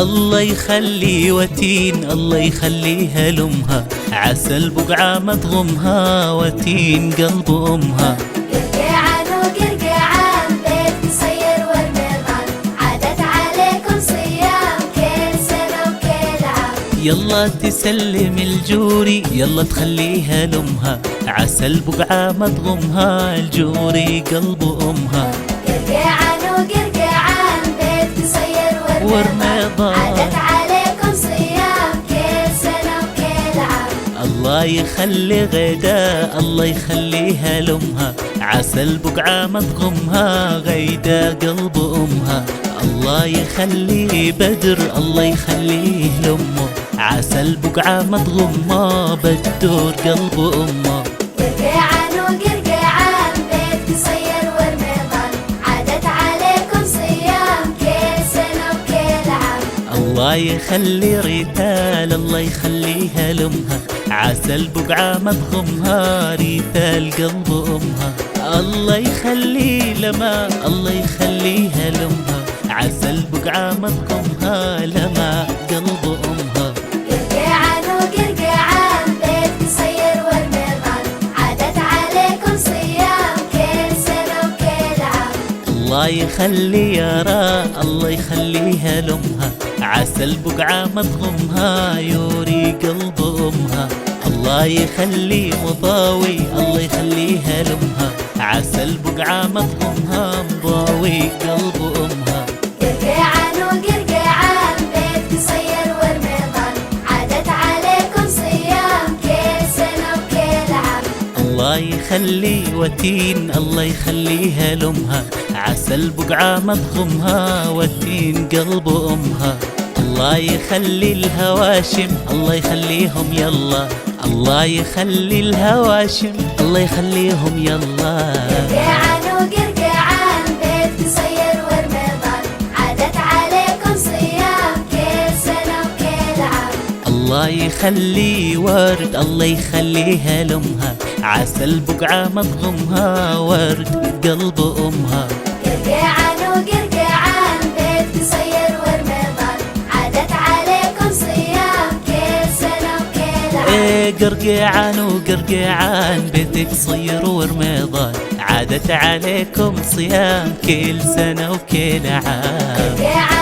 الله يخلي وتين، الله يخليها لأمها، عسل بقعة ما تغمها، وتين قلب أمها. قرقعان وقرقعان بيت قصير والميضان، عادت عليكم صيام كل سنة وكل عام. يلا تسلم الجوري، يلا تخليها لأمها، عسل بقعة ما تغمها، الجوري قلب أمها. قرقعان وقرقعان بيت قصير والميضان، عادت عليكم صيام كل سنة وكل عام. الله يخلي غيدا، الله يخليها لأمها، عسل بقعة ما تغمها، غيدا قلب أمها. الله يخلي بدر، الله يخليه لأمه، عسل بقعة ما تغمها، بدور قلب أمه. قرقعان وقرقعان بيت قصير والميضان، عادت عليكم صيام كل سنة وكل عام. الله يخلي ريتال، الله يخليها لأمها، عسل بقعة ما تغمها، ريتال قلب أمها. الله يخلي لما، الله يخليها لأمها، عسل بقعة ما تغمها، لما قلب أمها. قرقعان وقرقعان بيت قصير والميضان، عادت عليكم صيام كل سنة وكل عام. الله يخلي يارا، الله يخليها لأمها، عسل بقعة ما تغمها، يوري قلب أمها. الله يخلي مضاوي، الله يخليها لأمها، عسل بقعة ما تغمها، مضاوي قلب أمها. قرقعان وقرقعان بيت قصير والميضان، عادت عليكم صيام كل سنة وكل عام. الله يخلي وتين، الله يخليها لأمها، عسل بقعة ما تغمها، وتين قلب أمها. الله يخلي الهواشم، الله يخليهم يلا، الله يخلي الهواشم، الله يخليهم يلا. قرقعان وقرقعان بيت قصير والميضان، عادت عليكم صيام كل سنة وكل عام. الله يخلي ورد، الله يخليها لأمها، عسل بقعة ما تغمها، ورد قلب أمها. قرقعان وقرقعان بيت قصير والميضان، عادت عليكم صيام كل سنة وكل عام. ايه قرقعان وقرقعان بيتك صير ورميضان، عادت عليكم صيام كل سنة وكل عام. قرقعان